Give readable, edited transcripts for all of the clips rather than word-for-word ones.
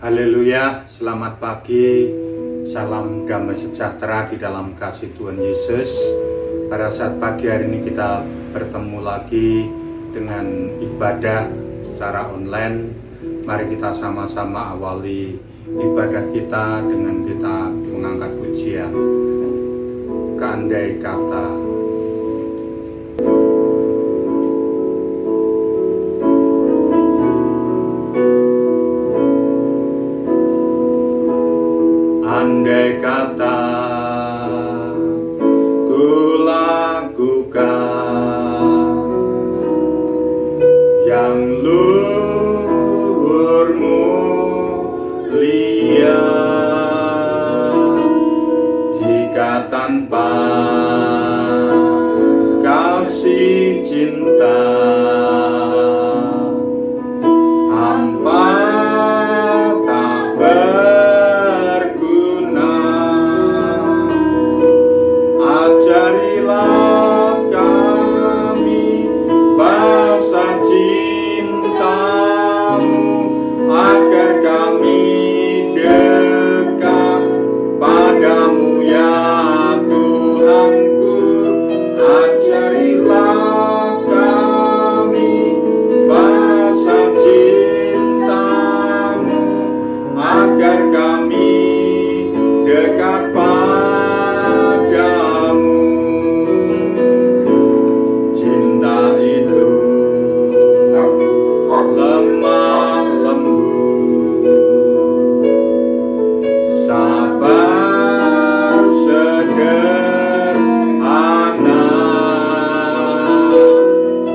Haleluya, selamat pagi, salam damai sejahtera di dalam kasih Tuhan Yesus. Pada saat pagi hari ini kita bertemu lagi dengan ibadah secara online. Mari kita sama-sama awali ibadah kita dengan kita mengangkat pujian. Andai kata. Andai kata ku lakukan yang luhur mulia, jika tanpa kasih cinta hampa tak berguna. Ajarilah kami bahasa cintamu, agar kami dekat padamu ya Tuhanku. Ajarilah kami bahasa cintamu, agar kami dekat padamu. Cinta itu lemah lembut, sabar sederhana.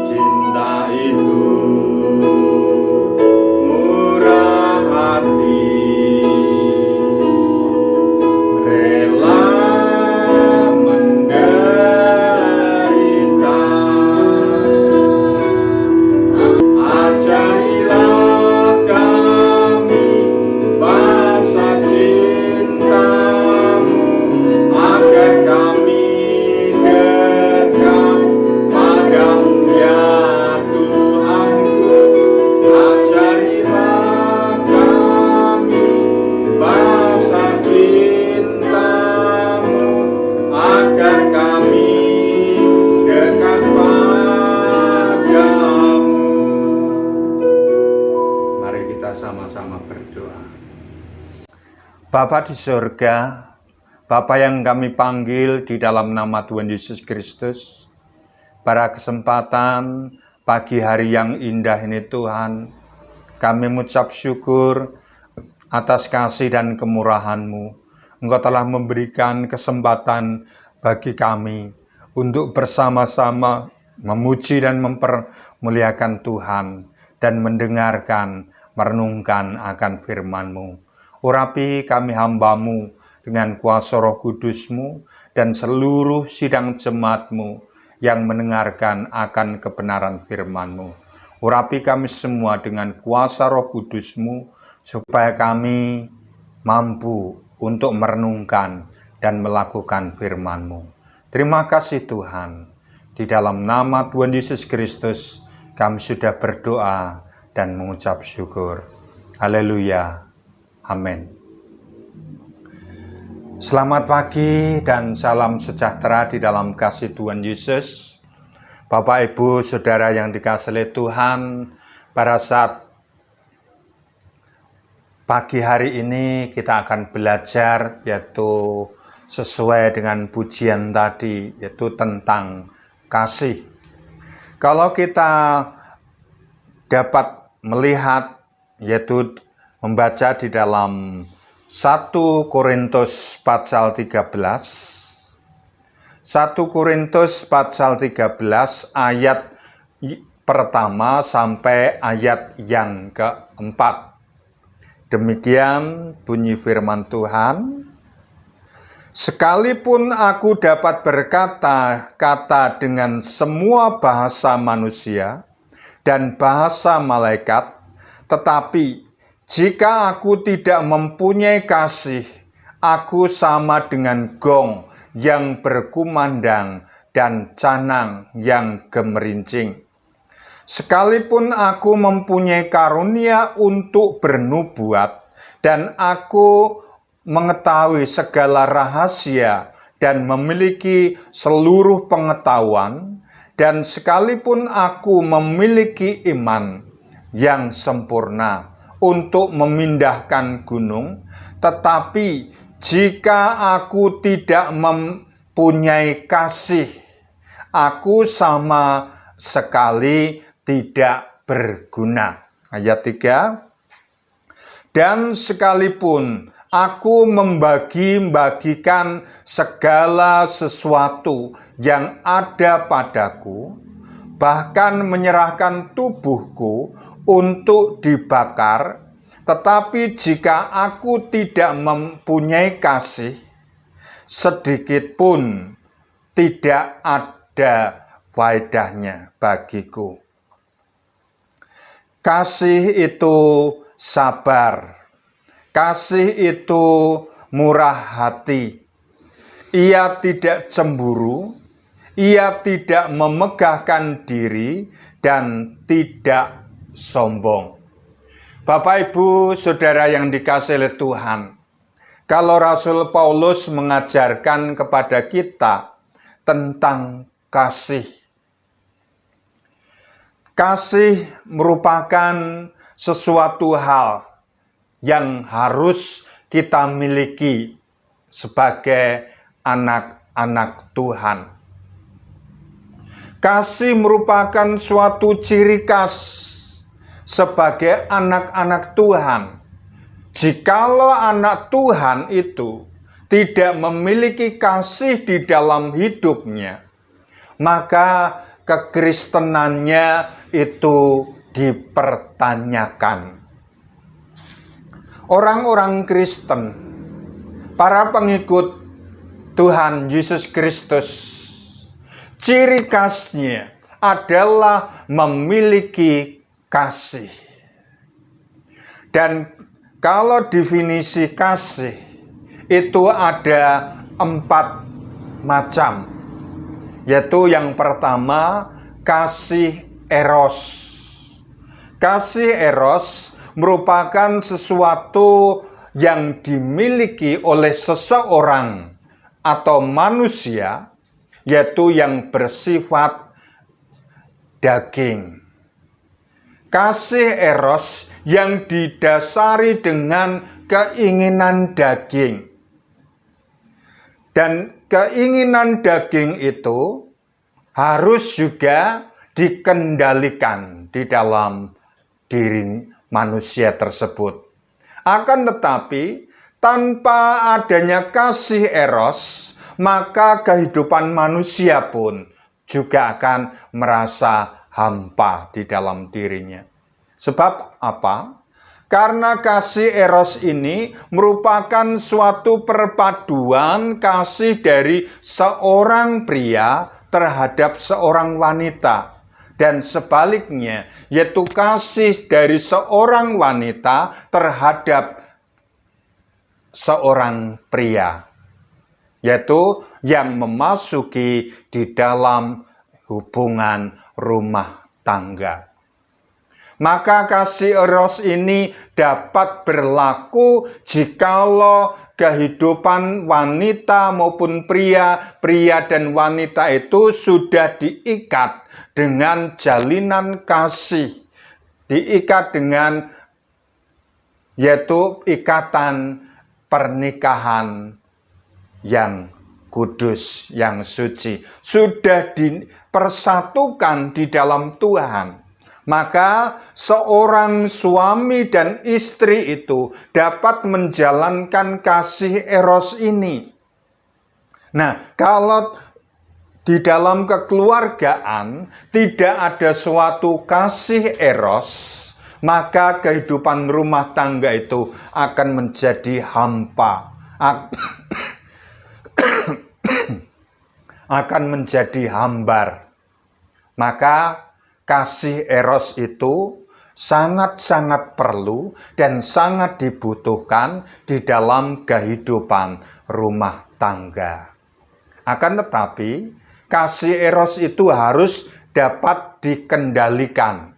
Cinta itu murah hati, rela menderita. Ajarilah kami bahasa cintamu, agar kami dekat padamu ya Tuhanku. Ajarilah kami bahasa cintamu, agar kami dekat padamu. Mari kita sama-sama berdoa. Bapa di surga, Bapa yang kami panggil di dalam nama Tuhan Yesus Kristus, pada kesempatan pagi hari yang indah ini Tuhan, kami mengucap syukur atas kasih dan kemurahan-Mu. Engkau telah memberikan kesempatan bagi kami untuk bersama-sama memuji dan mempermuliakan Tuhan dan mendengarkan, merenungkan akan firman-Mu. Urapi kami hamba-Mu dengan kuasa Roh Kudus-Mu dan seluruh sidang jemaat-Mu yang mendengarkan akan kebenaran firman-Mu. Urapi kami semua dengan kuasa Roh Kudus-Mu, supaya kami mampu untuk merenungkan dan melakukan firman-Mu. Terima kasih Tuhan. Di dalam nama Tuhan Yesus Kristus, kami sudah berdoa dan mengucap syukur. Haleluya. Amin. Selamat pagi dan salam sejahtera di dalam kasih Tuhan Yesus. Bapak, Ibu, Saudara yang dikasihi oleh Tuhan, pada saat pagi hari ini kita akan belajar yaitu sesuai dengan pujian tadi, yaitu tentang kasih. Kalau kita dapat melihat, yaitu membaca di dalam 1 Korintus pasal 13, 1 Korintus pasal 13 ayat pertama sampai ayat yang keempat. Demikian bunyi firman Tuhan. Sekalipun aku dapat berkata-kata dengan semua bahasa manusia dan bahasa malaikat, tetapi jika aku tidak mempunyai kasih, aku sama dengan gong yang berkumandang dan canang yang gemerincing. Sekalipun aku mempunyai karunia untuk bernubuat dan aku mengetahui segala rahasia dan memiliki seluruh pengetahuan, dan sekalipun aku memiliki iman yang sempurna untuk memindahkan gunung, tetapi jika aku tidak mempunyai kasih, aku sama sekali tidak berguna. Ayat 3. Dan sekalipun aku membagi-bagikan segala sesuatu yang ada padaku, bahkan menyerahkan tubuhku untuk dibakar, tetapi jika aku tidak mempunyai kasih, sedikit pun tidak ada faedahnya bagiku. Kasih itu sabar. Kasih itu murah hati. Ia tidak cemburu, ia tidak memegahkan diri, dan tidak sombong. Bapak, Ibu, Saudara yang dikasihi oleh Tuhan, kalau Rasul Paulus mengajarkan kepada kita tentang kasih, kasih merupakan sesuatu hal yang harus kita miliki sebagai anak-anak Tuhan. Kasih merupakan suatu ciri khas sebagai anak-anak Tuhan. Jikalau anak Tuhan itu tidak memiliki kasih di dalam hidupnya, maka kekristenannya itu dipertanyakan. Orang-orang Kristen, para pengikut Tuhan Yesus Kristus, ciri khasnya adalah memiliki kasih. Dan kalau definisi kasih itu ada 4 macam, yaitu yang pertama, kasih eros. Kasih eros merupakan sesuatu yang dimiliki oleh seseorang atau manusia, yaitu yang bersifat daging. Kasih eros yang didasari dengan keinginan daging. Dan keinginan daging itu harus juga dikendalikan di dalam diri manusia tersebut. Akan tetapi, tanpa adanya kasih eros, maka kehidupan manusia pun juga akan merasa hampa di dalam dirinya. Sebab apa? Karena kasih eros ini merupakan suatu perpaduan kasih dari seorang pria terhadap seorang wanita. Dan sebaliknya, yaitu kasih dari seorang wanita terhadap seorang pria, yaitu yang memasuki di dalam hubungan rumah tangga. Maka kasih eros ini dapat berlaku jikalau kehidupan wanita maupun pria dan wanita itu sudah diikat dengan jalinan kasih, diikat dengan yaitu ikatan pernikahan yang kudus, yang suci, sudah dipersatukan di dalam Tuhan. Maka seorang suami dan istri itu dapat menjalankan kasih eros ini. Nah, kalau di dalam kekeluargaan tidak ada suatu kasih eros, maka kehidupan rumah tangga itu akan menjadi hampa, akan menjadi hambar. Maka kasih eros itu sangat-sangat perlu dan sangat dibutuhkan di dalam kehidupan rumah tangga. Akan tetapi, kasih eros itu harus dapat dikendalikan.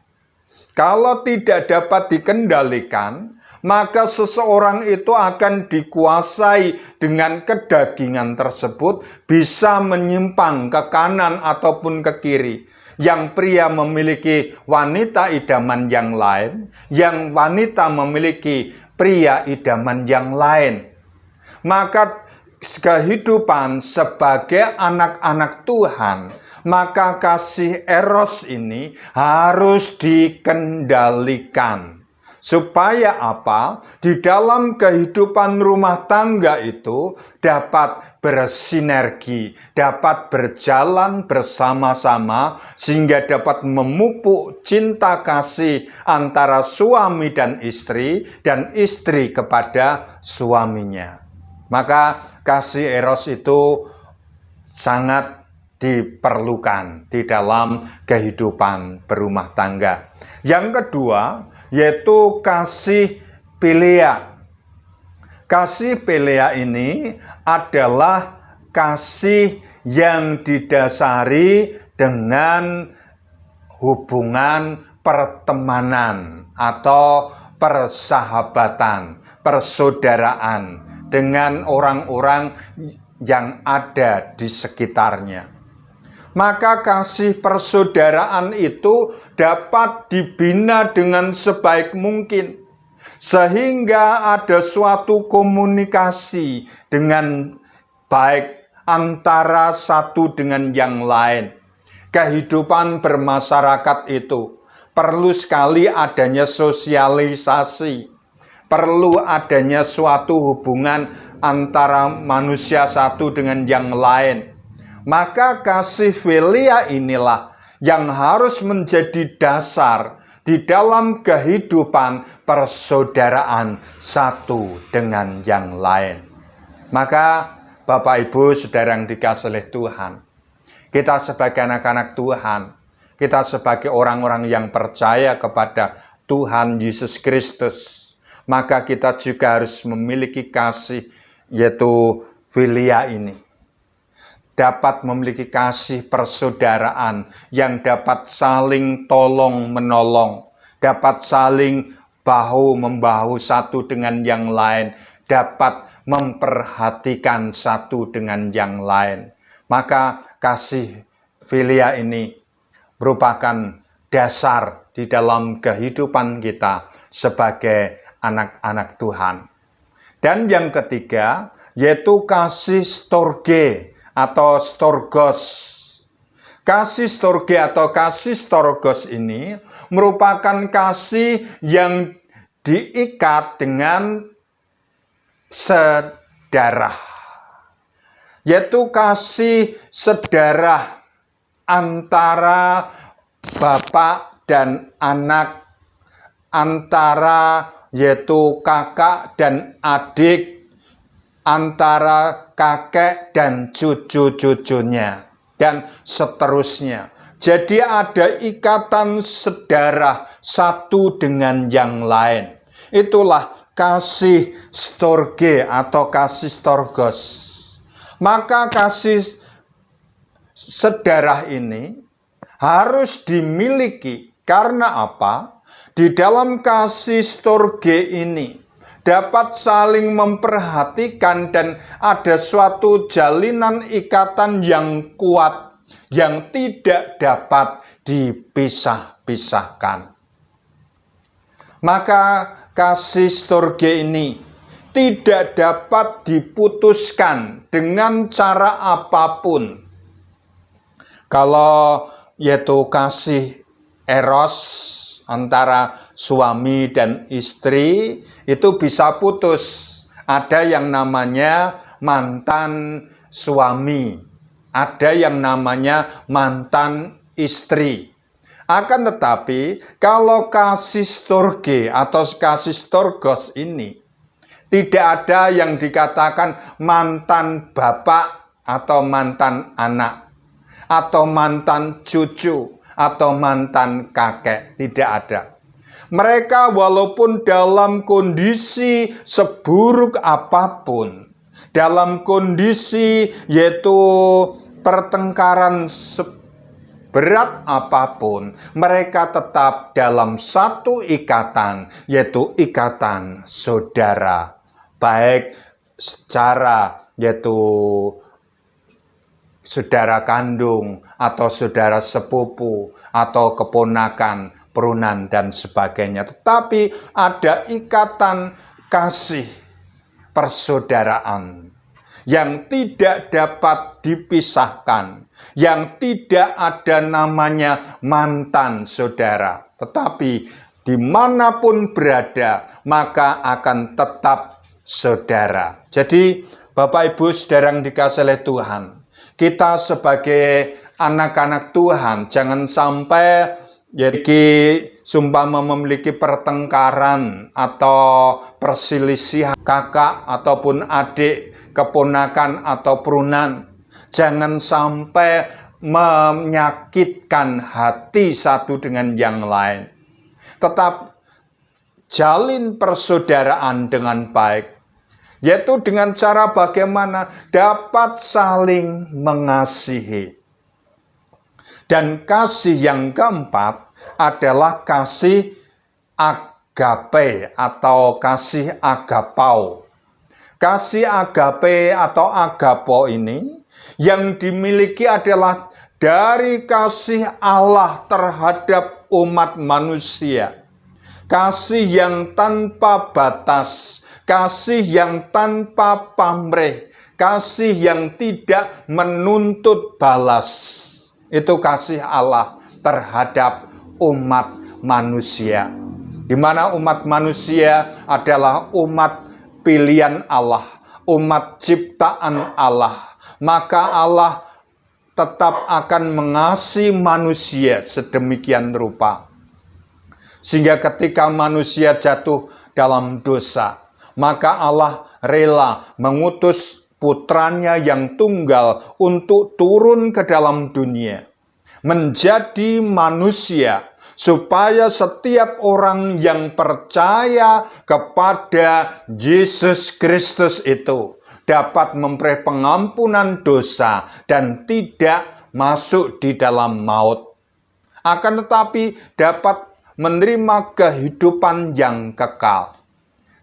Kalau tidak dapat dikendalikan, maka seseorang itu akan dikuasai dengan kedagingan tersebut, bisa menyimpang ke kanan ataupun ke kiri. Yang pria memiliki wanita idaman yang lain, yang wanita memiliki pria idaman yang lain. Maka kehidupan sebagai anak-anak Tuhan, maka kasih eros ini harus dikendalikan. Supaya apa? Di dalam kehidupan rumah tangga itu dapat bersinergi, dapat berjalan bersama-sama, sehingga dapat memupuk cinta kasih antara suami dan istri kepada suaminya. Maka kasih eros itu sangat diperlukan di dalam kehidupan berumah tangga. Yang kedua, yaitu kasih philia. Kasih philia ini adalah kasih yang didasari dengan hubungan pertemanan atau persahabatan, persaudaraan dengan orang-orang yang ada di sekitarnya. Maka kasih persaudaraan itu dapat dibina dengan sebaik mungkin, sehingga ada suatu komunikasi dengan baik antara satu dengan yang lain. Kehidupan bermasyarakat itu perlu sekali adanya sosialisasi, perlu adanya suatu hubungan antara manusia satu dengan yang lain. Maka kasih philia inilah yang harus menjadi dasar di dalam kehidupan persaudaraan satu dengan yang lain. Maka Bapak Ibu Saudara yang dikasihi oleh Tuhan, kita sebagai anak-anak Tuhan, kita sebagai orang-orang yang percaya kepada Tuhan Yesus Kristus, maka kita juga harus memiliki kasih, yaitu philia ini. Dapat memiliki kasih persaudaraan yang dapat saling tolong-menolong, dapat saling bahu-membahu satu dengan yang lain, dapat memperhatikan satu dengan yang lain. Maka kasih philia ini merupakan dasar di dalam kehidupan kita sebagai anak-anak Tuhan. Dan yang ketiga, yaitu kasih storge atau storgos. Kasih storge atau kasih storgos ini merupakan kasih yang diikat dengan sedarah, yaitu kasih sedarah antara bapak dan anak, antara yaitu kakak dan adik, antara kakek dan cucu-cucunya, dan seterusnya. Jadi ada ikatan sedarah satu dengan yang lain. Itulah kasih storge atau kasih storgos. Maka kasih sedarah ini harus dimiliki. Karena apa? Di dalam kasih storge ini dapat saling memperhatikan dan ada suatu jalinan ikatan yang kuat yang tidak dapat dipisah-pisahkan. Maka kasih storge ini tidak dapat diputuskan dengan cara apapun. Kalau yaitu kasih eros antara suami dan istri itu bisa putus. Ada yang namanya mantan suami, ada yang namanya mantan istri. Akan tetapi kalau kasih storge atau kasih storgos ini tidak ada yang dikatakan mantan bapak atau mantan anak, atau mantan cucu, atau mantan kakek, tidak ada. Mereka walaupun dalam kondisi seburuk apapun, dalam kondisi yaitu pertengkaran berat apapun, mereka tetap dalam satu ikatan, yaitu ikatan saudara. Baik secara yaitu saudara kandung, atau saudara sepupu, atau keponakan, perunan, dan sebagainya. Tetapi ada ikatan kasih persaudaraan yang tidak dapat dipisahkan, yang tidak ada namanya mantan saudara, tetapi dimanapun berada, maka akan tetap saudara. Jadi, Bapak Ibu saudara yang dikasihi oleh Tuhan, kita sebagai anak-anak Tuhan, jangan sampai memiliki pertengkaran atau perselisihan kakak ataupun adik, keponakan atau perunan. Jangan sampai menyakitkan hati satu dengan yang lain. Tetap jalin persaudaraan dengan baik, yaitu dengan cara bagaimana dapat saling mengasihi. Dan kasih yang keempat adalah kasih agape atau kasih agapau. Kasih agape atau agapo ini yang dimiliki adalah dari kasih Allah terhadap umat manusia. Kasih yang tanpa batas, kasih yang tanpa pamrih, kasih yang tidak menuntut balas. Itu kasih Allah terhadap umat manusia. Di mana umat manusia adalah umat pilihan Allah, umat ciptaan Allah. Maka Allah tetap akan mengasihi manusia sedemikian rupa. Sehingga ketika manusia jatuh dalam dosa, maka Allah rela mengutus putranya yang tunggal untuk turun ke dalam dunia, menjadi manusia, supaya setiap orang yang percaya kepada Yesus Kristus itu dapat memperoleh pengampunan dosa dan tidak masuk di dalam maut, akan tetapi dapat menerima kehidupan yang kekal.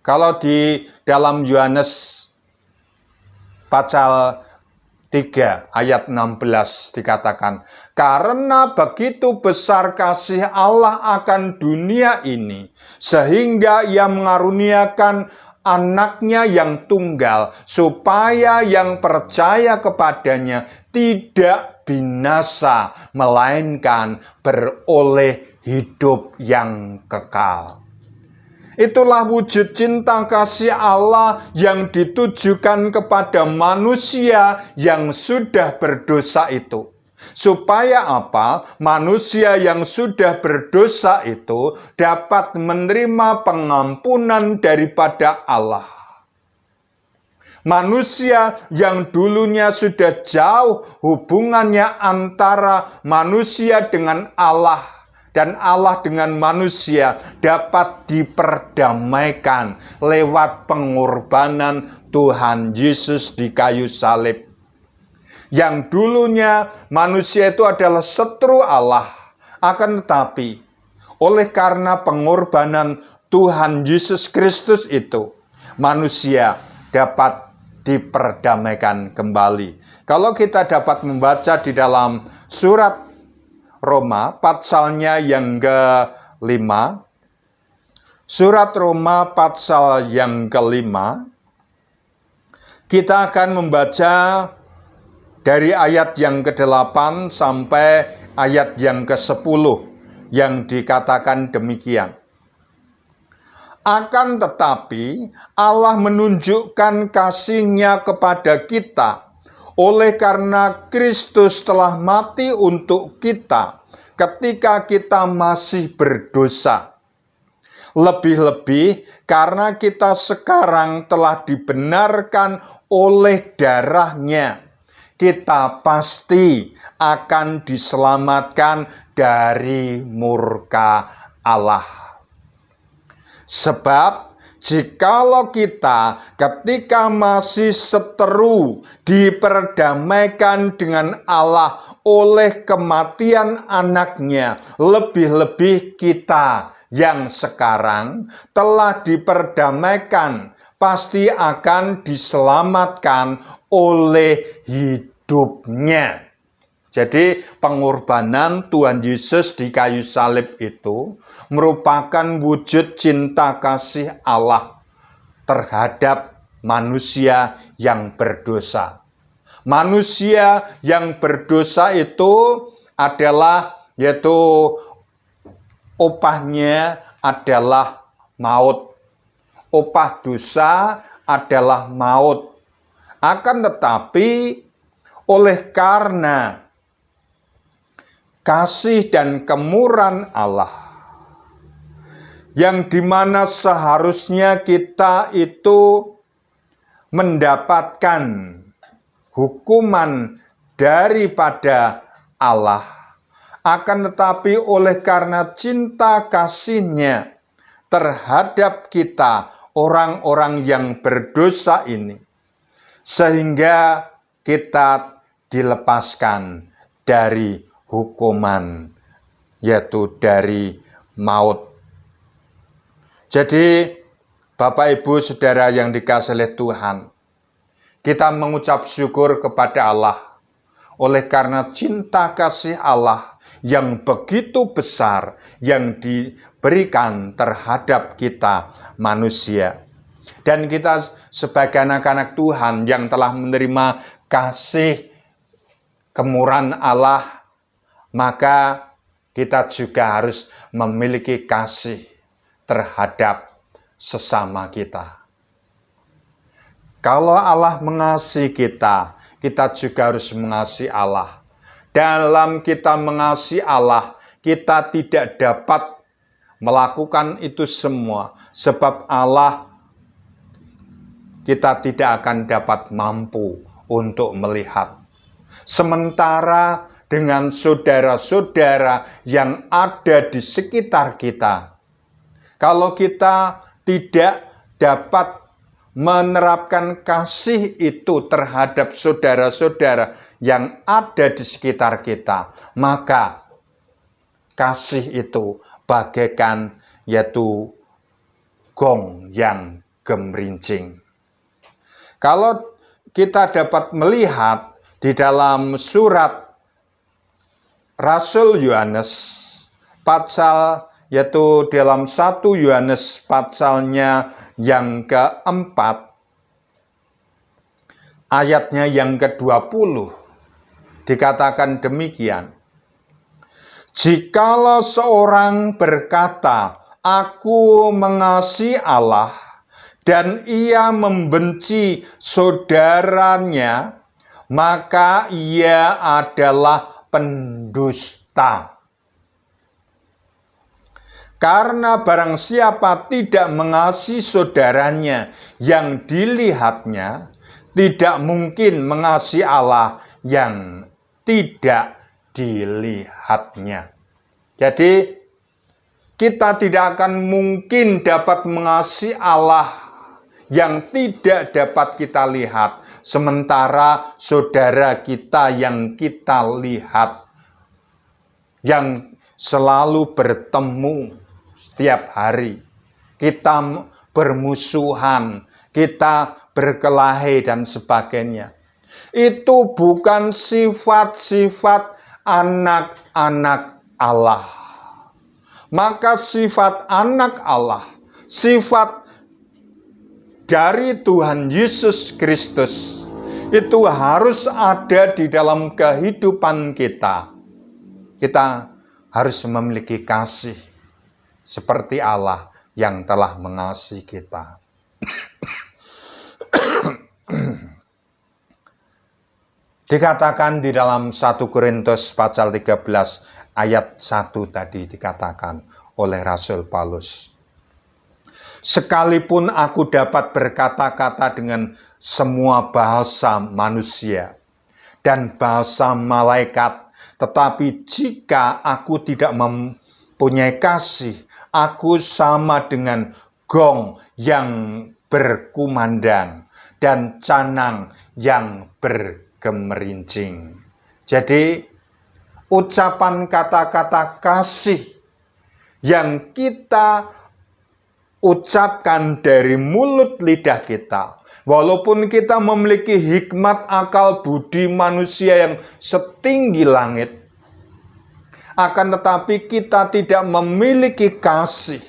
Kalau di dalam Yohanes pasal 3 ayat 16 dikatakan, karena begitu besar kasih Allah akan dunia ini, sehingga Ia mengaruniakan anaknya yang tunggal, supaya yang percaya kepadanya tidak binasa, melainkan beroleh hidup yang kekal. Itulah wujud cinta kasih Allah yang ditujukan kepada manusia yang sudah berdosa itu. Supaya apa? Manusia yang sudah berdosa itu dapat menerima pengampunan daripada Allah. Manusia yang dulunya sudah jauh hubungannya antara manusia dengan Allah dan Allah dengan manusia dapat diperdamaikan lewat pengorbanan Tuhan Yesus di kayu salib. Yang dulunya manusia itu adalah setru Allah, akan tetapi oleh karena pengorbanan Tuhan Yesus Kristus itu, manusia dapat diperdamaikan kembali. Kalau kita dapat membaca di dalam surat Roma, pasalnya yang ke-5, surat Roma pasal yang ke-5, kita akan membaca dari ayat yang ke-8 sampai ayat yang ke-10 yang dikatakan demikian. Akan tetapi Allah menunjukkan kasih-Nya kepada kita oleh karena Kristus telah mati untuk kita ketika kita masih berdosa. Lebih-lebih karena kita sekarang telah dibenarkan oleh darah-Nya, kita pasti akan diselamatkan dari murka Allah. Sebab Jikalau kita ketika masih seteru diperdamaikan dengan Allah oleh kematian anaknya, lebih-lebih kita yang sekarang telah diperdamaikan pasti akan diselamatkan oleh hidupnya. Jadi pengorbanan Tuhan Yesus di kayu salib itu merupakan wujud cinta kasih Allah terhadap manusia yang berdosa. Manusia yang berdosa itu adalah, yaitu upahnya adalah maut. Upah dosa adalah maut. Akan tetapi oleh karena kasih dan kemurahan Allah, yang dimana seharusnya kita itu mendapatkan hukuman daripada Allah, akan tetapi oleh karena cinta kasih-Nya terhadap kita, orang-orang yang berdosa ini, sehingga kita dilepaskan dari hukuman, yaitu dari maut. Jadi, Bapak, Ibu, Saudara yang dikasihi oleh Tuhan, kita mengucap syukur kepada Allah oleh karena cinta kasih Allah yang begitu besar yang diberikan terhadap kita manusia. Dan kita sebagai anak-anak Tuhan yang telah menerima kasih kemurahan Allah, maka kita juga harus memiliki kasih terhadap sesama kita. Kalau Allah mengasihi kita, kita juga harus mengasihi Allah. Dalam kita mengasihi Allah, kita tidak dapat melakukan itu semua, sebab Allah kita tidak akan dapat mampu untuk melihat. Sementara dengan saudara-saudara yang ada di sekitar kita, kalau kita tidak dapat menerapkan kasih itu terhadap saudara-saudara yang ada di sekitar kita, maka kasih itu bagaikan yaitu gong yang gemerincing. Kalau kita dapat melihat di dalam surat Rasul Yohanes pasal, yaitu dalam 1 Yohanes pasalnya yang keempat, ayatnya yang ke-20, dikatakan demikian. Jikalau seorang berkata, aku mengasihi Allah, dan ia membenci saudaranya, maka ia adalah pendusta. Karena barang siapa tidak mengasihi saudaranya yang dilihatnya, tidak mungkin mengasihi Allah yang tidak dilihatnya. Jadi, kita tidak akan mungkin dapat mengasihi Allah yang tidak dapat kita lihat, sementara saudara kita yang kita lihat, yang selalu bertemu setiap hari, kita bermusuhan, kita berkelahi dan sebagainya, itu bukan sifat-sifat anak-anak Allah. Maka sifat anak Allah, sifat dari Tuhan Yesus Kristus, itu harus ada di dalam kehidupan kita. Kita harus memiliki kasih seperti Allah yang telah mengasihi kita. Dikatakan di dalam 1 Korintus pasal 13 ayat 1 tadi, dikatakan oleh Rasul Paulus, sekalipun aku dapat berkata-kata dengan semua bahasa manusia dan bahasa malaikat, tetapi jika aku tidak mempunyai kasih, aku sama dengan gong yang berkumandang dan canang yang bergemerincing. Jadi ucapan kata-kata kasih yang kita ucapkan dari mulut lidah kita, walaupun kita memiliki hikmat akal budi manusia yang setinggi langit, akan tetapi kita tidak memiliki kasih.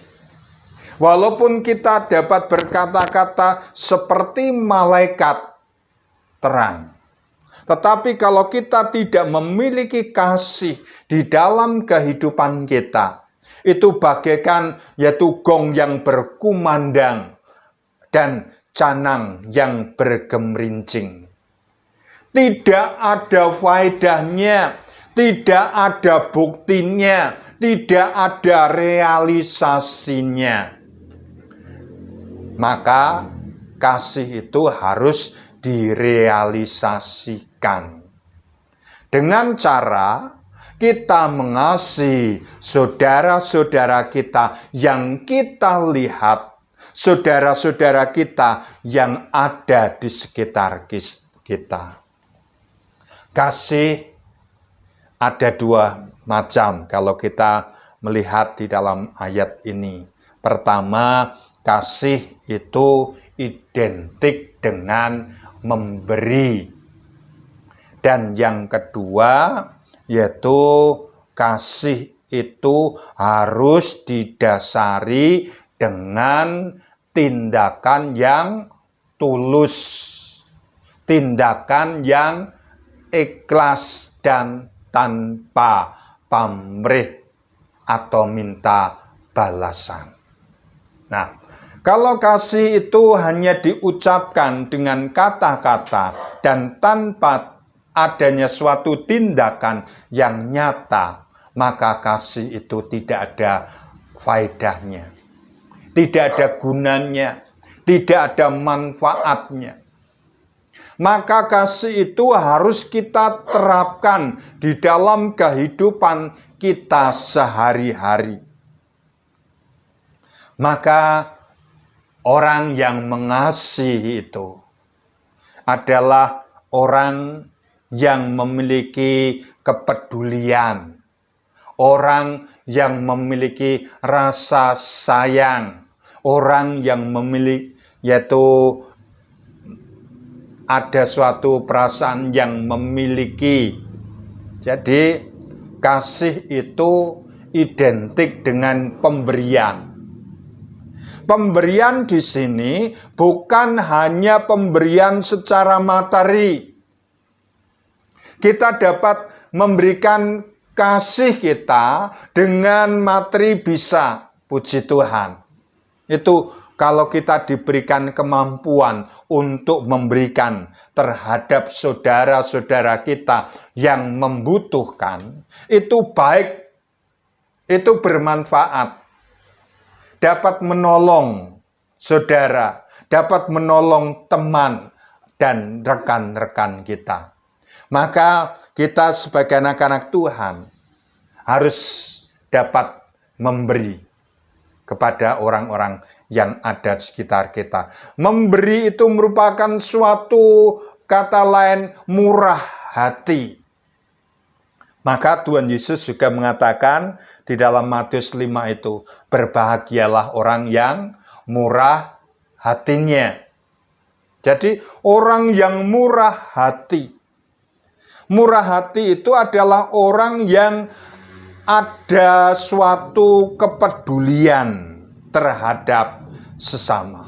Walaupun kita dapat berkata-kata seperti malaikat terang, tetapi kalau kita tidak memiliki kasih di dalam kehidupan kita, itu bagaikan yaitu gong yang berkumandang dan canang yang bergemerincing. Tidak ada faedahnya, tidak ada buktinya, tidak ada realisasinya. Maka kasih itu harus direalisasikan dengan cara kita mengasihi saudara-saudara kita yang kita lihat, saudara-saudara kita yang ada di sekitar kita. Kasih ada dua macam kalau kita melihat di dalam ayat ini. Pertama, kasih itu identik dengan memberi. Dan yang kedua, yaitu kasih itu harus didasari dengan tindakan yang tulus, tindakan yang ikhlas dan tanpa pamrih atau minta balasan. Nah, kalau kasih itu hanya diucapkan dengan kata-kata dan tanpa adanya suatu tindakan yang nyata, maka kasih itu tidak ada faedahnya, tidak ada gunanya, tidak ada manfaatnya. Maka kasih itu harus kita terapkan di dalam kehidupan kita sehari-hari. Maka orang yang mengasihi itu adalah orang yang memiliki kepedulian, orang yang memiliki rasa sayang, orang yang memiliki, yaitu ada suatu perasaan yang memiliki. Jadi kasih itu identik dengan pemberian. Pemberian di sini bukan hanya pemberian secara materi. Kita dapat memberikan kasih kita dengan materi bisa, puji Tuhan. Itu kalau kita diberikan kemampuan untuk memberikan terhadap saudara-saudara kita yang membutuhkan, itu baik, itu bermanfaat. Dapat menolong saudara, dapat menolong teman dan rekan-rekan kita. Maka kita sebagai anak-anak Tuhan harus dapat memberi kepada orang-orang yang ada di sekitar kita. Memberi itu merupakan suatu kata lain murah hati. Maka Tuhan Yesus juga mengatakan di dalam Matius 5 itu, berbahagialah orang yang murah hatinya. Jadi orang yang murah hati. Murah hati itu adalah orang yang ada suatu kepedulian terhadap sesama.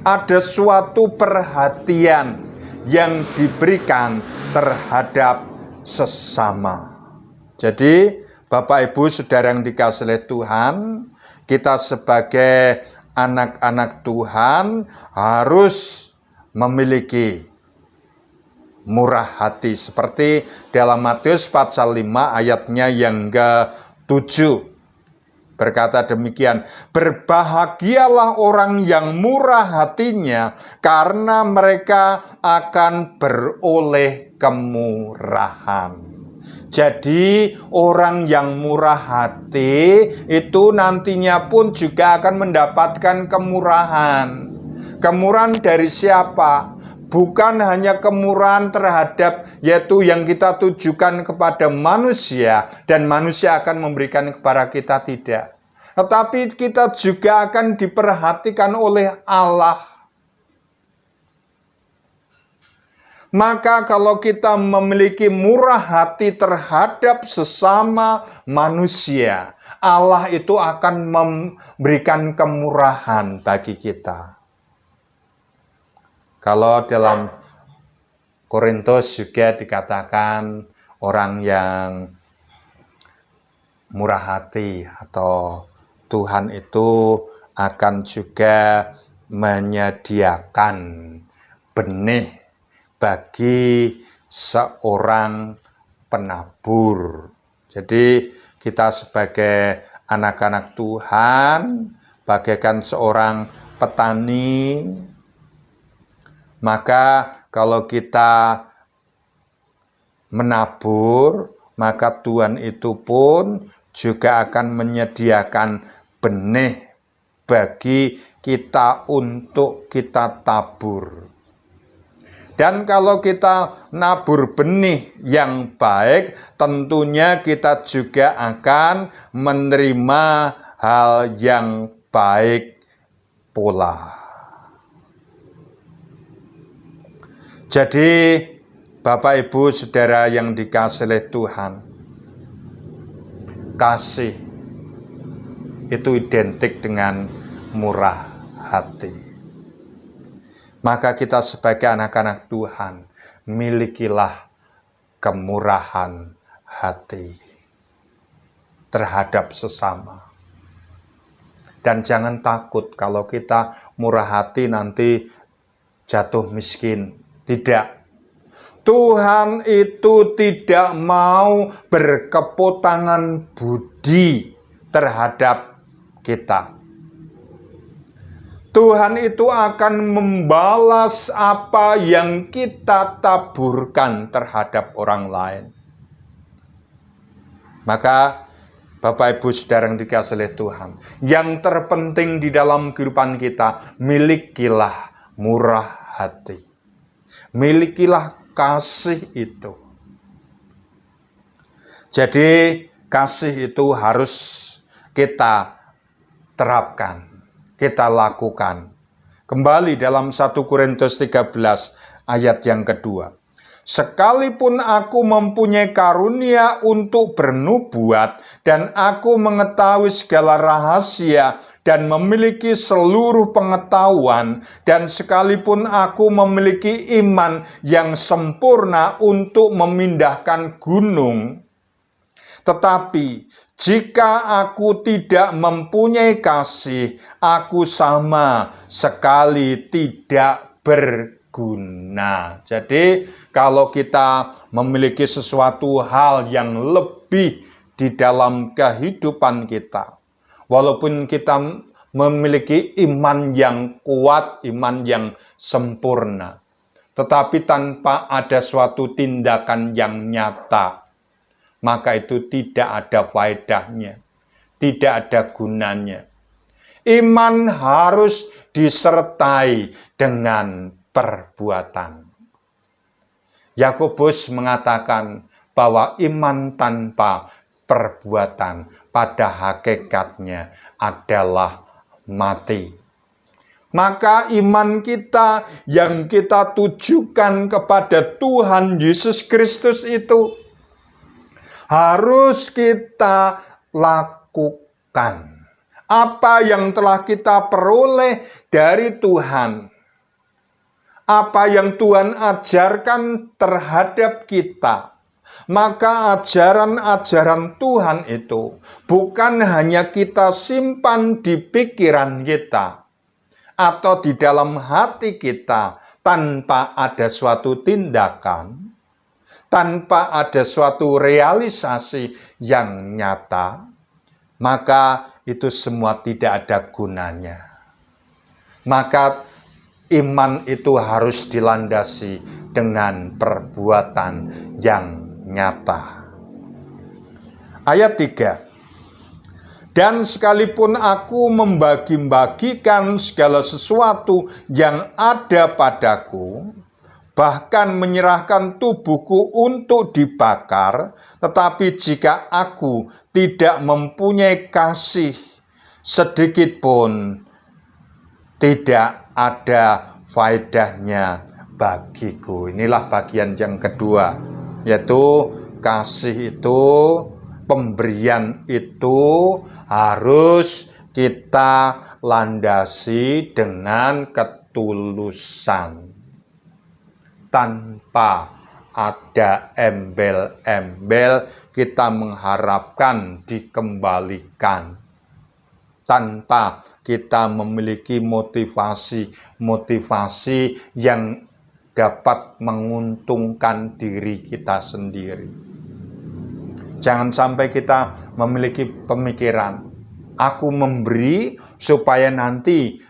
Ada suatu perhatian yang diberikan terhadap sesama. Jadi, Bapak Ibu Saudara yang dikasihi oleh Tuhan, kita sebagai anak-anak Tuhan harus memiliki murah hati. Seperti dalam Matius pasal 5 ayatnya yang ke-7. Berkata demikian, berbahagialah orang yang murah hatinya, karena mereka akan beroleh kemurahan. Jadi orang yang murah hati itu nantinya pun juga akan mendapatkan kemurahan. Kemurahan dari siapa? Bukan hanya kemurahan terhadap yaitu yang kita tujukan kepada manusia dan manusia akan memberikan kepada kita, tidak. Tetapi kita juga akan diperhatikan oleh Allah. Maka kalau kita memiliki murah hati terhadap sesama manusia, Allah itu akan memberikan kemurahan bagi kita. Kalau dalam Korintus juga dikatakan orang yang murah hati atau Tuhan itu akan juga menyediakan benih bagi seorang penabur. Jadi kita sebagai anak-anak Tuhan bagaikan seorang petani. Maka kalau kita menabur, maka Tuhan itu pun juga akan menyediakan benih bagi kita untuk kita tabur. Dan kalau kita nabur benih yang baik, tentunya kita juga akan menerima hal yang baik pula. Jadi, Bapak, Ibu, Saudara yang dikasihi oleh Tuhan, kasih itu identik dengan murah hati. Maka kita sebagai anak-anak Tuhan, milikilah kemurahan hati terhadap sesama. Dan jangan takut kalau kita murah hati nanti jatuh miskin. Tidak. Tuhan itu tidak mau berkeput tangan budi terhadap kita. Tuhan itu akan membalas apa yang kita taburkan terhadap orang lain. Maka Bapak, Ibu, Saudara yang dikasihi oleh Tuhan, yang terpenting di dalam kehidupan kita, milikilah murah hati. Milikilah kasih itu. Jadi kasih itu harus kita terapkan, kita lakukan. Kembali dalam 1 Korintus 13 ayat yang kedua. Sekalipun aku mempunyai karunia untuk bernubuat dan aku mengetahui segala rahasia dan memiliki seluruh pengetahuan, dan sekalipun aku memiliki iman yang sempurna untuk memindahkan gunung, tetapi jika aku tidak mempunyai kasih, aku sama sekali tidak berguna. Jadi kalau kita memiliki sesuatu hal yang lebih di dalam kehidupan kita, walaupun kita memiliki iman yang kuat, iman yang sempurna, tetapi tanpa ada suatu tindakan yang nyata, maka itu tidak ada faedahnya, tidak ada gunanya. Iman harus disertai dengan perbuatan. Yakobus mengatakan bahwa iman tanpa perbuatan pada hakikatnya adalah mati. Maka iman kita yang kita tujukan kepada Tuhan Yesus Kristus itu harus kita lakukan. Apa yang telah kita peroleh dari Tuhan, apa yang Tuhan ajarkan terhadap kita, maka ajaran-ajaran Tuhan itu bukan hanya kita simpan di pikiran kita atau di dalam hati kita tanpa ada suatu tindakan, tanpa ada suatu realisasi yang nyata, maka itu semua tidak ada gunanya. Maka iman itu harus dilandasi dengan perbuatan yang nyata. Ayat 3. Dan sekalipun aku membagi-bagikan segala sesuatu yang ada padaku, bahkan menyerahkan tubuhku untuk dibakar, tetapi jika aku tidak mempunyai kasih sedikit pun, tidak ada faedahnya bagiku. Inilah bagian yang kedua, yaitu kasih itu, pemberian itu harus kita landasi dengan ketulusan, tanpa ada embel-embel kita mengharapkan dikembalikan, tanpa kita memiliki motivasi yang dapat menguntungkan diri kita sendiri. Jangan sampai kita memiliki pemikiran, aku memberi supaya nanti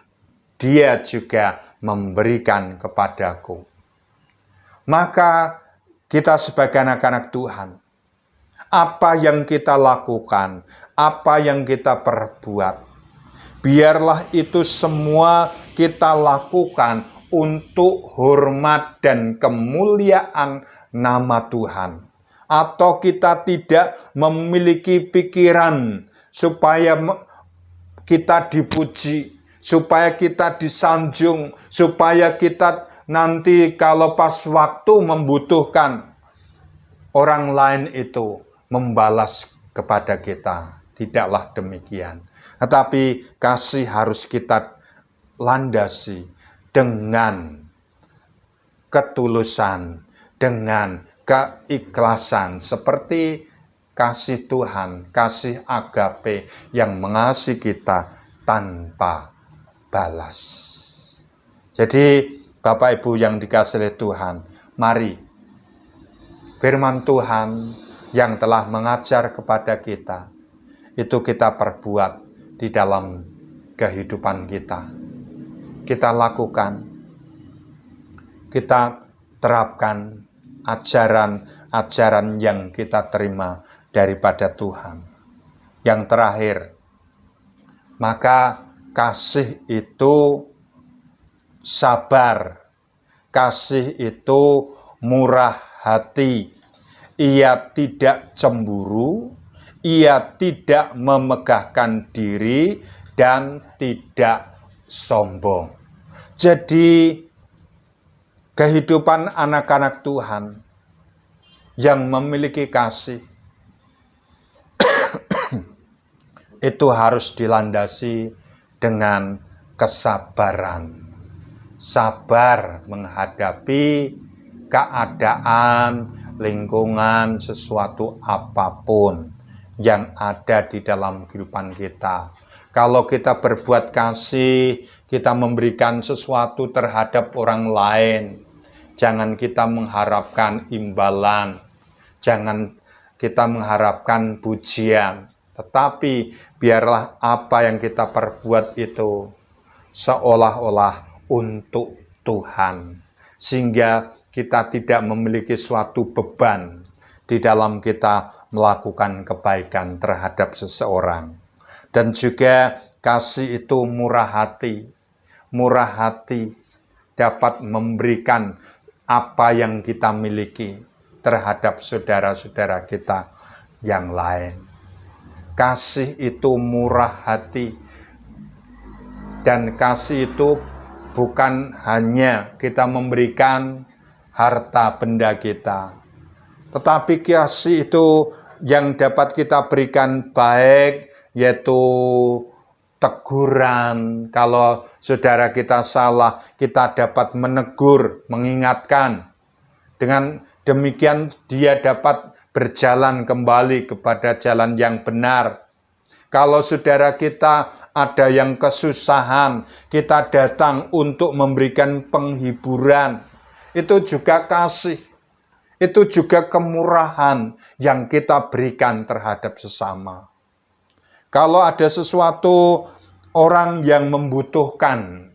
dia juga memberikan kepadaku. Maka kita sebagai anak-anak Tuhan, apa yang kita lakukan, apa yang kita perbuat, biarlah itu semua kita lakukan untuk hormat dan kemuliaan nama Tuhan. Atau kita tidak memiliki pikiran supaya kita dipuji, supaya kita disanjung, supaya kita nanti kalau pas waktu membutuhkan, orang lain itu membalas kepada kita. Tidaklah demikian. Tetapi kasih harus kita landasi dengan ketulusan, dengan keikhlasan, seperti kasih Tuhan, kasih agape yang mengasihi kita tanpa balas. Jadi Bapak Ibu yang dikasihi oleh Tuhan, mari firman Tuhan yang telah mengajar kepada kita, itu kita perbuat di dalam kehidupan kita. Kita lakukan, kita terapkan ajaran-ajaran yang kita terima daripada Tuhan. Yang terakhir, maka kasih itu sabar, kasih itu murah hati, ia tidak cemburu, ia tidak memegahkan diri, dan tidak sombong. Jadi kehidupan anak-anak Tuhan yang memiliki kasih itu harus dilandasi dengan kesabaran. Sabar menghadapi keadaan, lingkungan, sesuatu apapun yang ada di dalam kehidupan kita. Kalau kita berbuat kasih, kita memberikan sesuatu terhadap orang lain, jangan kita mengharapkan imbalan, jangan kita mengharapkan pujian, tetapi biarlah apa yang kita perbuat itu seolah-olah untuk Tuhan, sehingga kita tidak memiliki suatu beban di dalam kita melakukan kebaikan terhadap seseorang. Dan juga kasih itu murah hati. Murah hati dapat memberikan apa yang kita miliki terhadap saudara-saudara kita yang lain. Kasih itu murah hati. Dan kasih itu bukan hanya kita memberikan harta benda kita, tetapi kasih itu yang dapat kita berikan baik, yaitu teguran. Kalau saudara kita salah, kita dapat menegur, mengingatkan. Dengan demikian dia dapat berjalan kembali kepada jalan yang benar. Kalau saudara kita ada yang kesusahan, kita datang untuk memberikan penghiburan. Itu juga kasih. Itu juga kemurahan yang kita berikan terhadap sesama. Kalau ada sesuatu orang yang membutuhkan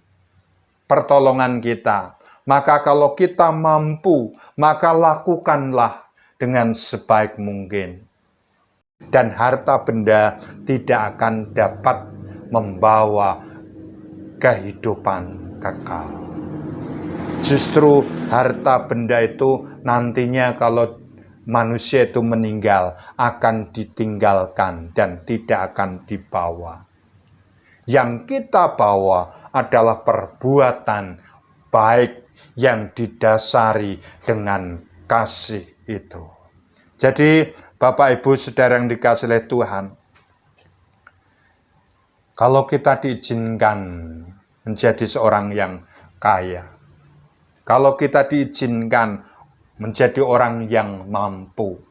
pertolongan kita, maka kalau kita mampu, maka lakukanlah dengan sebaik mungkin. Dan harta benda tidak akan dapat membawa kehidupan kekal. Justru harta benda itu nantinya kalau manusia itu meninggal akan ditinggalkan dan tidak akan dibawa. Yang kita bawa adalah perbuatan baik yang didasari dengan kasih itu. Jadi Bapak Ibu Saudara yang dikasihi oleh Tuhan, kalau kita diizinkan menjadi seorang yang kaya, kalau kita diizinkan menjadi orang yang mampu,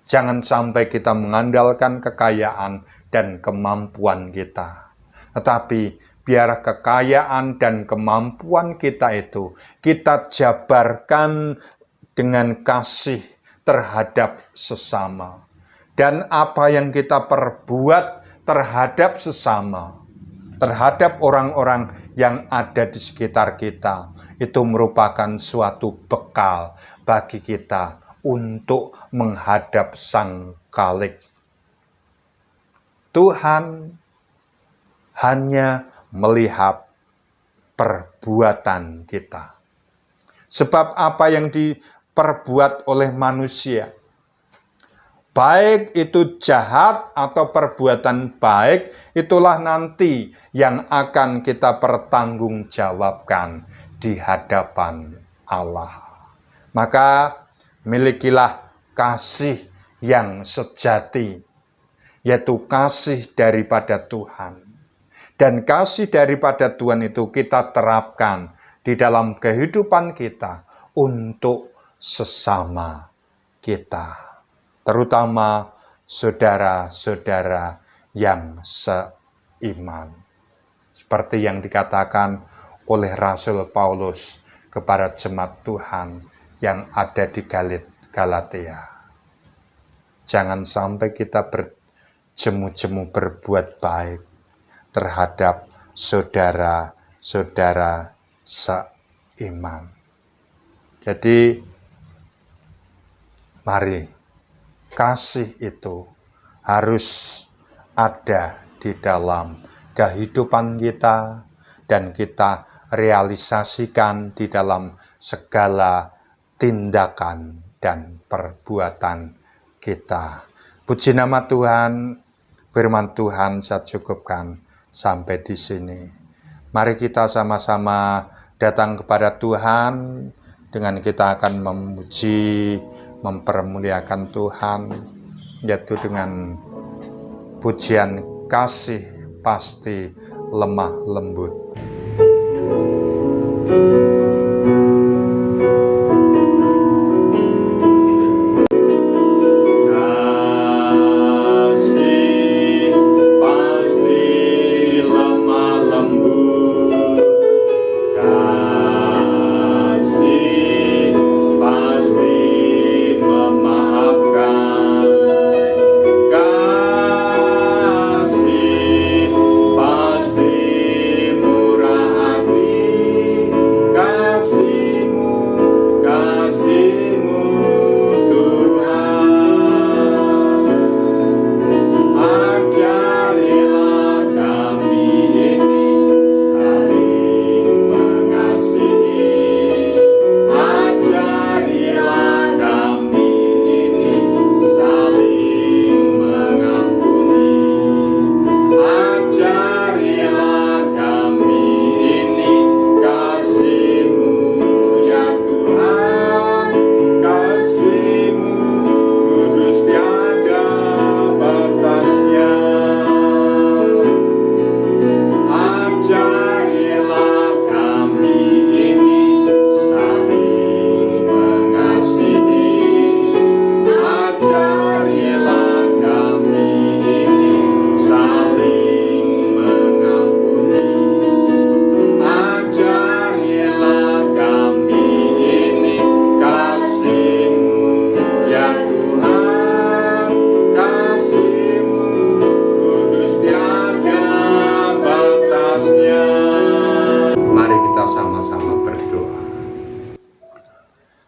jangan sampai kita mengandalkan kekayaan dan kemampuan kita. Tetapi biar kekayaan dan kemampuan kita itu kita jabarkan dengan kasih terhadap sesama. Dan apa yang kita perbuat terhadap sesama, terhadap orang-orang yang ada di sekitar kita, itu merupakan suatu bekal bagi kita untuk menghadap Sang Khalik. Tuhan hanya melihat perbuatan kita. Sebab apa yang diperbuat oleh manusia, baik itu jahat atau perbuatan baik, itulah nanti yang akan kita pertanggungjawabkan di hadapan Allah. Maka milikilah kasih yang sejati, yaitu kasih daripada Tuhan. Dan kasih daripada Tuhan itu kita terapkan di dalam kehidupan kita untuk sesama kita. Terutama saudara-saudara yang seiman. Seperti yang dikatakan oleh Rasul Paulus kepada jemaat Tuhan yang ada di Galatia. Jangan sampai kita berjemu-jemu berbuat baik terhadap saudara-saudara seiman. Jadi, mari kasih itu harus ada di dalam kehidupan kita dan kita realisasikan di dalam segala tindakan dan perbuatan kita. Puji nama Tuhan, firman Tuhan saya cukupkan sampai di sini. Mari kita sama-sama datang kepada Tuhan dengan kita akan memuji, mempermuliakan Tuhan, yaitu dengan pujian kasih pasti lemah lembut.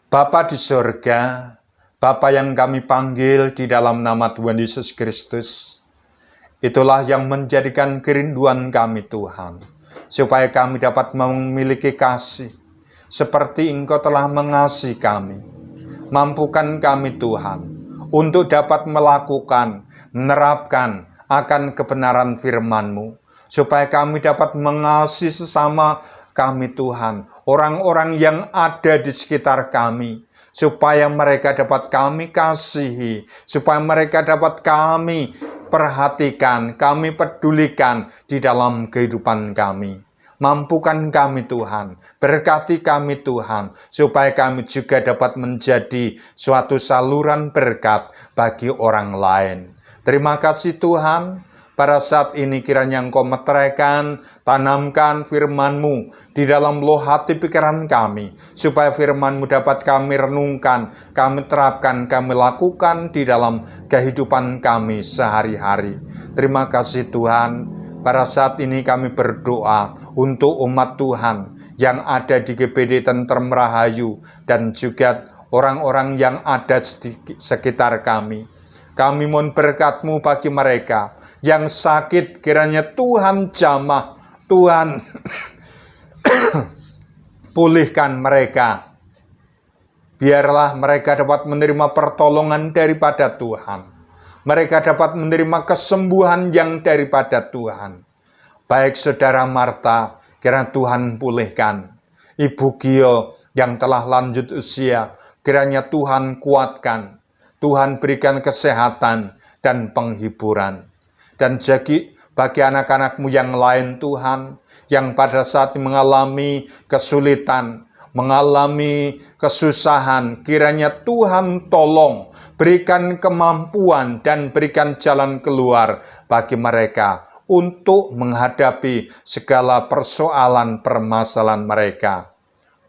Bapa di surga, Bapa yang kami panggil di dalam nama Tuhan Yesus Kristus, itulah yang menjadikan kerinduan kami Tuhan, supaya kami dapat memiliki kasih, seperti Engkau telah mengasihi kami. Mampukan kami Tuhan, untuk dapat melakukan, menerapkan akan kebenaran firman-Mu, supaya kami dapat mengasihi sesama kami Tuhan, orang-orang yang ada di sekitar kami, supaya mereka dapat kami kasihi, supaya mereka dapat kami perhatikan, kami pedulikan di dalam kehidupan kami. Mampukan kami Tuhan, berkati kami Tuhan, supaya kami juga dapat menjadi suatu saluran berkat bagi orang lain. Terima kasih Tuhan. Pada saat ini kiranya Engkau meteraikan, tanamkan firman-Mu di dalam loh hati pikiran kami, supaya firman-Mu dapat kami renungkan, kami terapkan, kami lakukan di dalam kehidupan kami sehari-hari. Terima kasih Tuhan. Pada saat ini kami berdoa untuk umat Tuhan yang ada di GBD Tentrem Rahayu dan juga orang-orang yang ada di sekitar kami. Kami mohon berkat-Mu bagi mereka yang sakit, kiranya Tuhan jamah, Tuhan pulihkan mereka. Biarlah mereka dapat menerima pertolongan daripada Tuhan. Mereka dapat menerima kesembuhan yang daripada Tuhan. Baik saudara Marta, kiranya Tuhan pulihkan. Ibu Gio yang telah lanjut usia, kiranya Tuhan kuatkan. Tuhan berikan kesehatan dan penghiburan. Dan bagi anak-anak-Mu yang lain Tuhan, yang pada saat ini mengalami kesulitan, mengalami kesusahan, kiranya Tuhan tolong, berikan kemampuan dan berikan jalan keluar bagi mereka untuk menghadapi segala persoalan permasalahan mereka.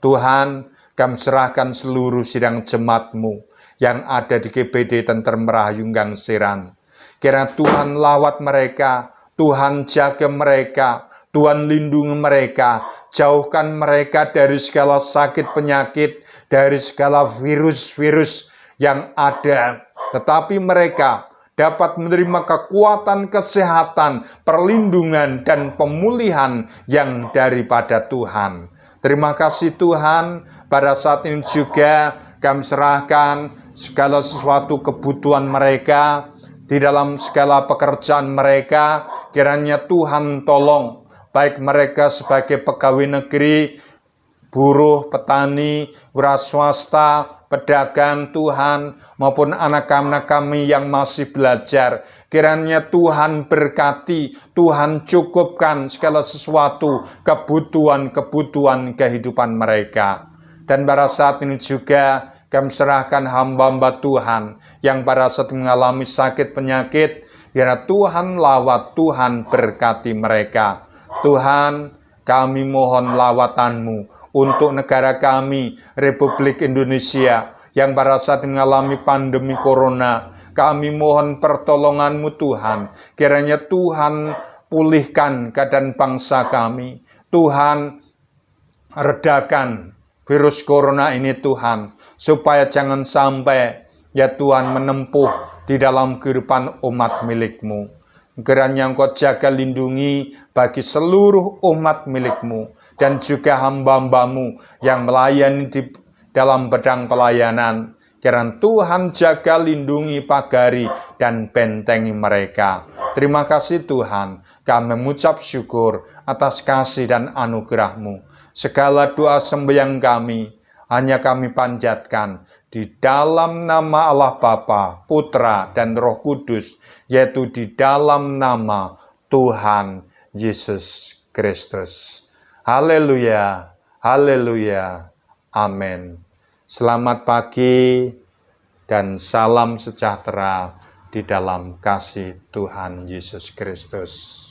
Tuhan, kami serahkan seluruh sidang jemaat-Mu yang ada di GBD Tentrem Rahayu Gangseran. Kiranya Tuhan lawat mereka, Tuhan jaga mereka, Tuhan lindungi mereka, jauhkan mereka dari segala sakit penyakit, dari segala virus-virus yang ada. Tetapi mereka dapat menerima kekuatan kesehatan, perlindungan, dan pemulihan yang daripada Tuhan. Terima kasih Tuhan, pada saat ini juga kami serahkan segala sesuatu kebutuhan mereka, di dalam segala pekerjaan mereka, kiranya Tuhan tolong, baik mereka sebagai pegawai negeri, buruh, petani, wira swasta, pedagang Tuhan, maupun anak-anak kami yang masih belajar. Kiranya Tuhan berkati, Tuhan cukupkan segala sesuatu, kebutuhan-kebutuhan kehidupan mereka. Dan pada saat ini juga, kami serahkan hamba-hamba Tuhan yang pada saat mengalami sakit penyakit, kiranya Tuhan lawat, Tuhan berkati mereka. Tuhan, kami mohon lawatan-Mu untuk negara kami, Republik Indonesia, yang pada saat mengalami pandemi corona. Kami mohon pertolongan-Mu Tuhan, kiranya Tuhan pulihkan keadaan bangsa kami. Tuhan, redakan virus corona ini Tuhan, supaya jangan sampai ya Tuhan menempuh di dalam kehidupan umat milik-Mu. Kiranya Engkau jaga lindungi bagi seluruh umat milik-Mu dan juga hamba-hamba-Mu yang melayani di dalam bidang pelayanan. Kiranya Tuhan jaga lindungi, pagari, dan bentengi mereka. Terima kasih Tuhan, kami mengucap syukur atas kasih dan anugerah-Mu. Segala doa sembahyang kami hanya kami panjatkan di dalam nama Allah Bapa, Putra, dan Roh Kudus, yaitu di dalam nama Tuhan Yesus Kristus. Haleluya, haleluya, amin. Selamat pagi dan salam sejahtera di dalam kasih Tuhan Yesus Kristus.